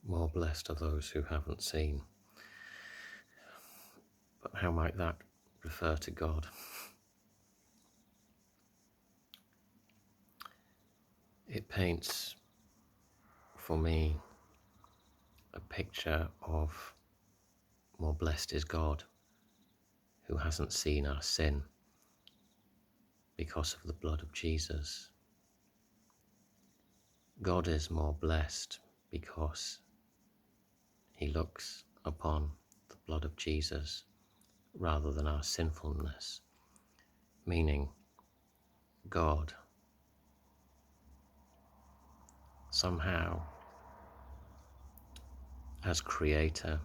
More blessed are those who haven't seen. But how might that refer to God? It paints, for me, a picture of more blessed is God, who hasn't seen our sin because of the blood of Jesus. God is more blessed because he looks upon the blood of Jesus rather than our sinfulness, meaning God somehow, as creator,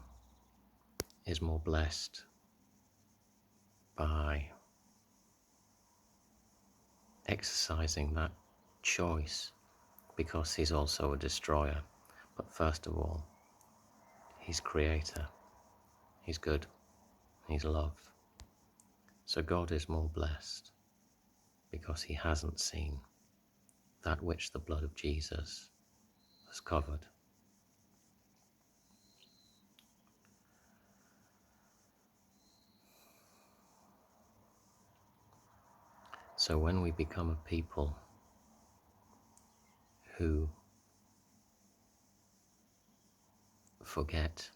is more blessed by exercising that choice, because he's also a destroyer. But first of all, he's creator, he's good, he's love. So God is more blessed because he hasn't seen that which the blood of Jesus has covered. So when we become a people who forget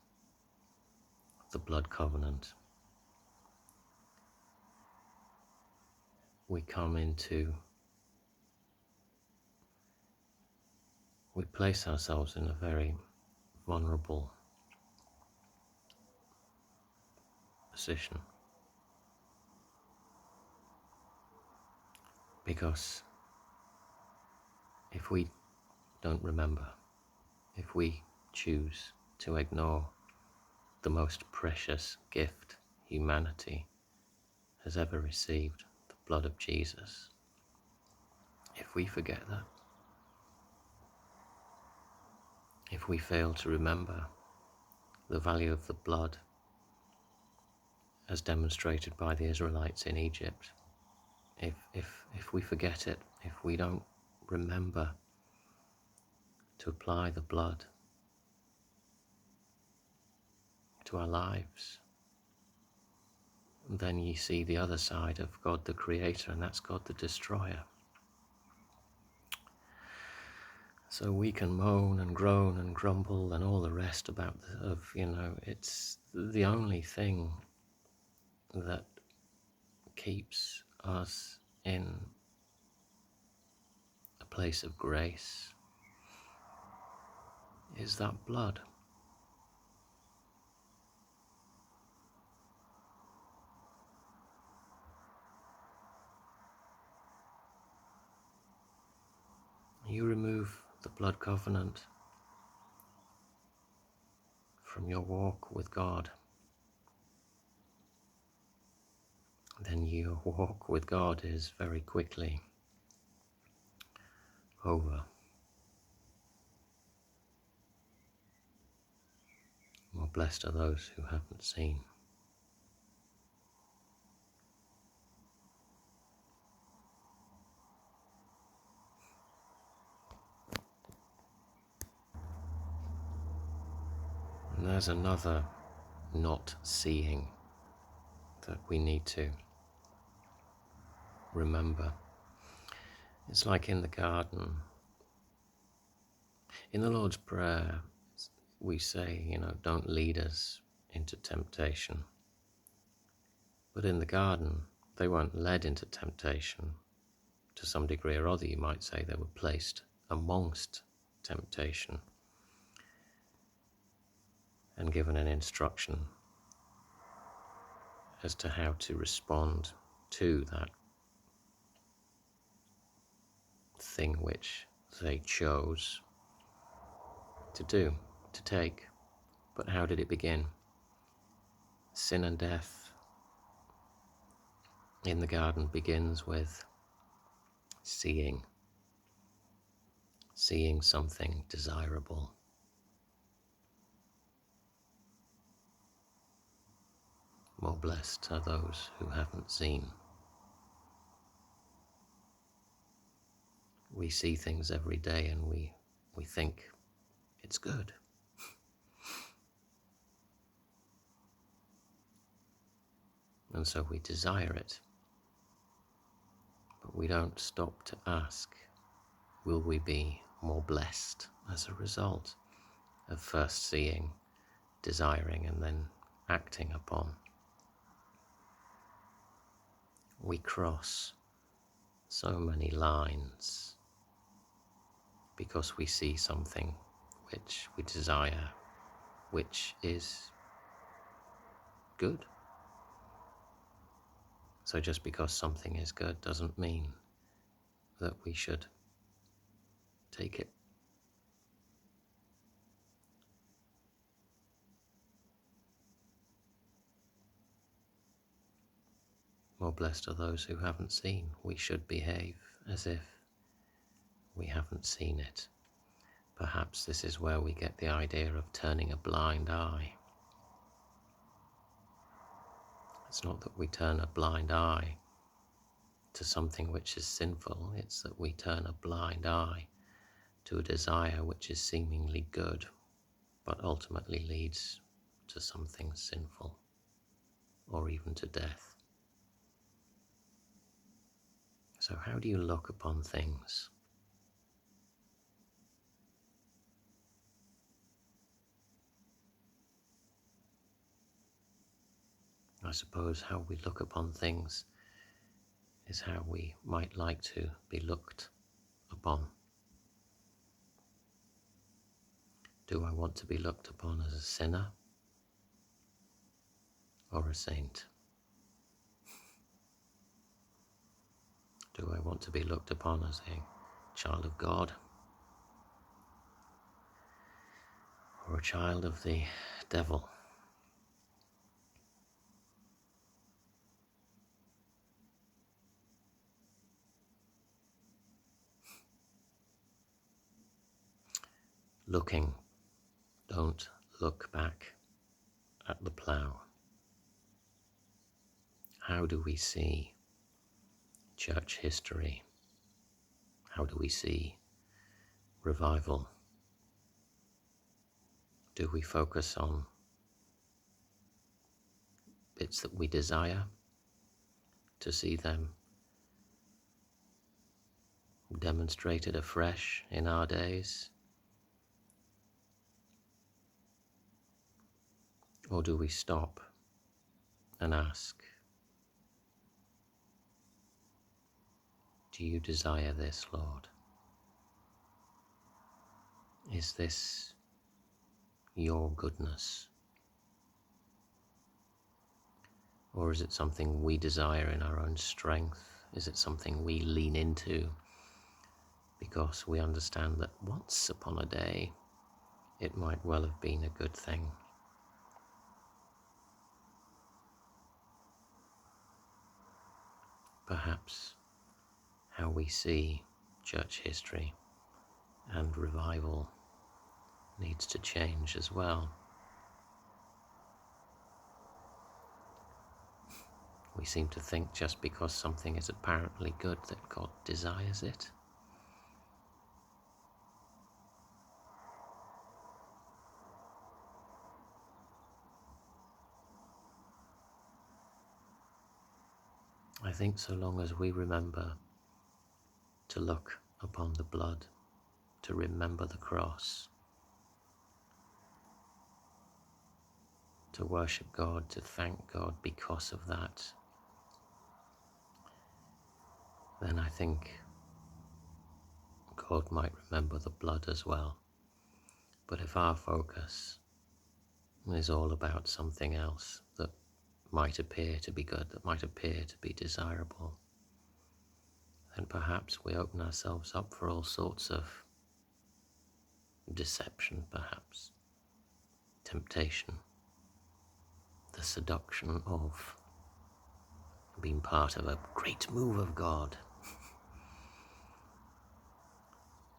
the blood covenant, we place ourselves in a very vulnerable position, because if we don't remember, if we choose to ignore the most precious gift humanity has ever received, the blood of Jesus, if we forget that, if we fail to remember the value of the blood as demonstrated by the Israelites in Egypt, if we forget it, if we don't remember to apply the blood to our lives, then you see the other side of God the Creator, and that's God the Destroyer. So we can moan and groan and grumble and all the rest about it's the only thing that keeps us in a place of grace is that blood. You remove the blood covenant from your walk with God, then your walk with God is very quickly over. More blessed are those who haven't seen. And there's another not seeing that we need to remember. It's like in the garden. In the Lord's Prayer, we say, don't lead us into temptation. But in the garden, they weren't led into temptation. To some degree or other, you might say they were placed amongst temptation and given an instruction as to how to respond to that thing which they chose to do, to take. But how did it begin? Sin and death in the garden begins with seeing something desirable. More blessed are those who haven't seen. We see things every day and we think it's good. and so we desire it. But we don't stop to ask, will we be more blessed as a result of first seeing, desiring, and then acting upon? We cross so many lines because we see something which we desire, which is good. So just because something is good doesn't mean that we should take it. More blessed are those who haven't seen. We should behave as if we haven't seen it. Perhaps this is where we get the idea of turning a blind eye. It's not that we turn a blind eye to something which is sinful, it's that we turn a blind eye to a desire which is seemingly good, but ultimately leads to something sinful, or even to death. So how do you look upon things? I suppose how we look upon things is how we might like to be looked upon. Do I want to be looked upon as a sinner or a saint? Do I want to be looked upon as a child of God or a child of the devil? Looking, don't look back at the plough. How do we see church history? How do we see revival? Do we focus on bits that we desire to see them demonstrated afresh in our days? Or do we stop and ask, do you desire this, Lord? Is this your goodness? Or is it something we desire in our own strength? Is it something we lean into because we understand that once upon a day it might well have been a good thing? Perhaps how we see church history and revival needs to change as well. We seem to think just because something is apparently good that God desires it. I think so long as we remember to look upon the blood, to remember the cross, to worship God, to thank God because of that, then I think God might remember the blood as well. But if our focus is all about something else that might appear to be good, that might appear to be desirable, then perhaps we open ourselves up for all sorts of deception, perhaps temptation, the seduction of being part of a great move of God,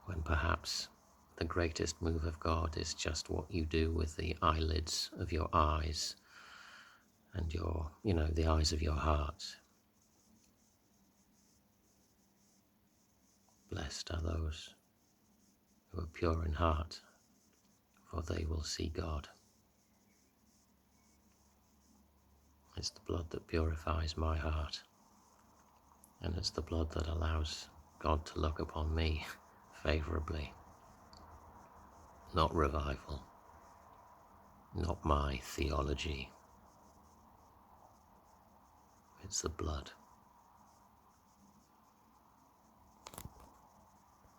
when perhaps the greatest move of God is just what you do with the eyelids of your eyes and the eyes of your heart. Blessed are those who are pure in heart, for they will see God. It's the blood that purifies my heart, and it's the blood that allows God to look upon me favorably. Not revival, not my theology. It's the blood.